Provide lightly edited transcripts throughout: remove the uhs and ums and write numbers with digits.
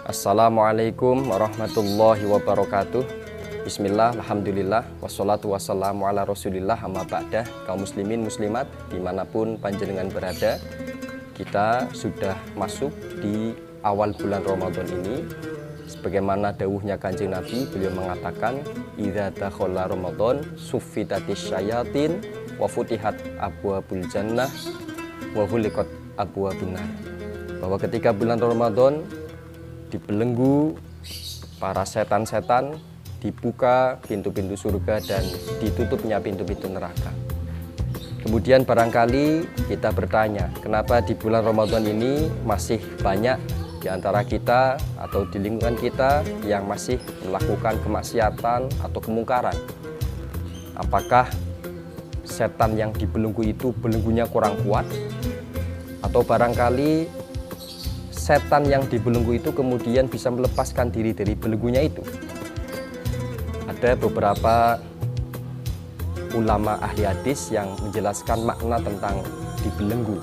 Assalamualaikum warahmatullahi wabarakatuh. Bismillah, alhamdulillah, wassalatu wassalamu ala rasulillah, amma ba'dah. Kaum muslimin muslimat dimanapun panjenengan berada, kita sudah masuk di awal bulan Ramadan ini. Sebagaimana dawuhnya Kanjeng Nabi, beliau mengatakan idza dakhala Ramadan suffidatis syayatin wa futihat abwabul jannah wa ghuliqat abwabun nar. Bahwa ketika bulan Ramadan dibelenggu para setan-setan, dibuka pintu-pintu surga dan ditutupnya pintu-pintu neraka. Kemudian barangkali kita bertanya, kenapa di bulan Ramadan ini masih banyak di antara kita atau di lingkungan kita yang masih melakukan kemaksiatan atau kemungkaran? Apakah setan yang dibelenggu itu belenggunya kurang kuat? Atau barangkali setan yang dibelenggu itu kemudian bisa melepaskan diri dari belenggunya itu? Ada beberapa ulama ahli hadis yang menjelaskan makna tentang dibelenggu.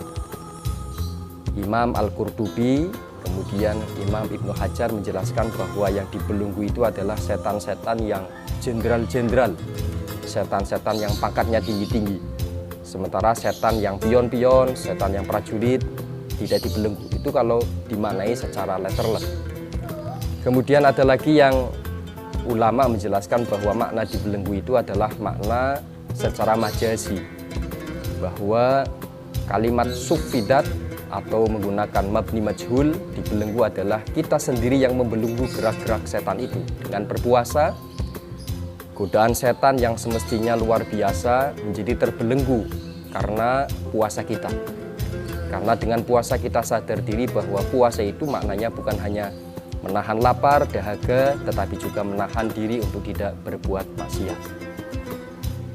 Imam Al-Qurtubi, kemudian Imam Ibnu Hajar menjelaskan bahwa yang dibelenggu itu adalah setan-setan yang jenderal-jenderal, setan-setan yang pangkatnya tinggi-tinggi. Sementara setan yang pion-pion, setan yang prajurit tidak dibelenggu. Itu kalau dimaknai secara letterless. Kemudian ada lagi yang ulama menjelaskan bahwa makna dibelenggu itu adalah makna secara majazi, bahwa kalimat suffidat atau menggunakan mabni majhul, dibelenggu adalah kita sendiri yang membelenggu gerak-gerak setan itu dengan berpuasa. Godaan setan yang semestinya luar biasa menjadi terbelenggu karena puasa kita. Karena dengan puasa kita sadar diri bahwa puasa itu maknanya bukan hanya menahan lapar, dahaga, tetapi juga menahan diri untuk tidak berbuat maksiat.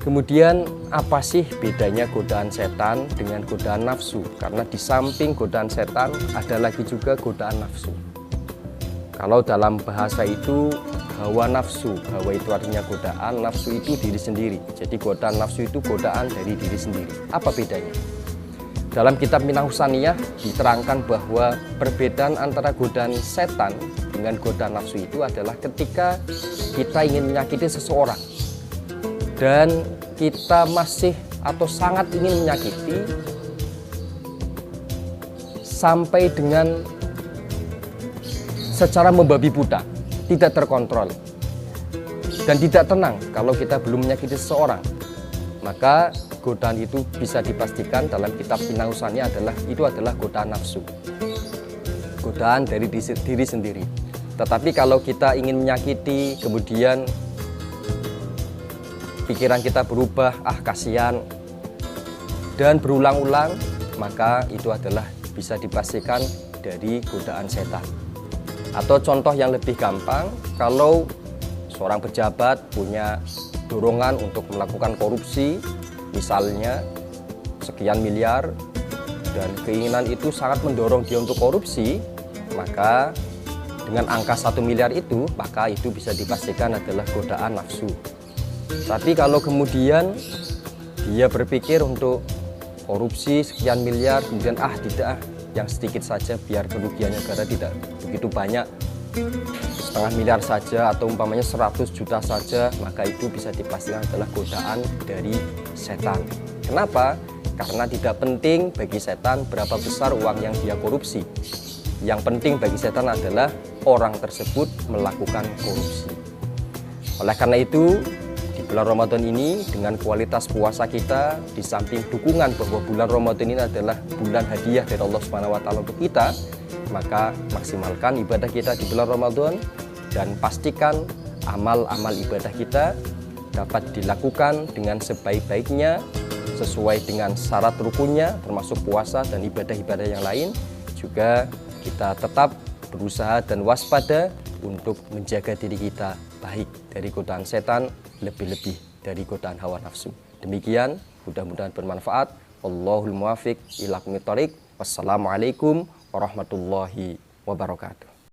Kemudian apa sih bedanya godaan setan dengan godaan nafsu? Karena di samping godaan setan ada lagi juga godaan nafsu. Kalau dalam bahasa itu hawa nafsu, hawa itu artinya godaan, nafsu itu diri sendiri. Jadi godaan nafsu itu godaan dari diri sendiri. Apa bedanya? Dalam kitab Minahus Saniyah diterangkan bahwa perbedaan antara godaan setan dengan godaan nafsu itu adalah ketika kita ingin menyakiti seseorang dan kita masih atau sangat ingin menyakiti sampai dengan secara membabi buta, tidak terkontrol dan tidak tenang kalau kita belum menyakiti seseorang, maka godaan itu bisa dipastikan dalam kitab Minahus Saniyah adalah godaan nafsu, godaan dari diri sendiri. Tetapi kalau kita ingin menyakiti, kemudian pikiran kita berubah, kasihan, dan berulang-ulang, maka itu adalah bisa dipastikan dari godaan setan. Atau contoh yang lebih gampang, kalau seorang pejabat punya dorongan untuk melakukan korupsi, misalnya sekian miliar, dan keinginan itu sangat mendorong dia untuk korupsi, maka dengan angka 1 miliar itu, maka itu bisa dipastikan adalah godaan nafsu. Tapi kalau kemudian dia berpikir untuk korupsi sekian miliar, kemudian tidak, yang sedikit saja biar kerugian negara tidak begitu banyak, setengah miliar saja atau umpamanya 100 juta saja, maka itu bisa dipastikan adalah godaan dari setan. Kenapa? Karena tidak penting bagi setan berapa besar uang yang dia korupsi. Yang penting bagi setan adalah orang tersebut melakukan korupsi. Oleh karena itu, di bulan Ramadan ini dengan kualitas puasa kita, di samping dukungan bahwa bulan Ramadan ini adalah bulan hadiah dari Allah Subhanahu wa taala untuk kita, maka maksimalkan ibadah kita di bulan Ramadan dan pastikan amal-amal ibadah kita dapat dilakukan dengan sebaik-baiknya sesuai dengan syarat rukunnya, termasuk puasa dan ibadah-ibadah yang lain. Juga kita tetap berusaha dan waspada untuk menjaga diri kita baik dari godaan setan, lebih-lebih dari godaan hawa nafsu. Demikian, mudah-mudahan bermanfaat. Wallahul muwaffiq ila aqwamit thoriq. Wassalamualaikum warahmatullahi wabarakatuh.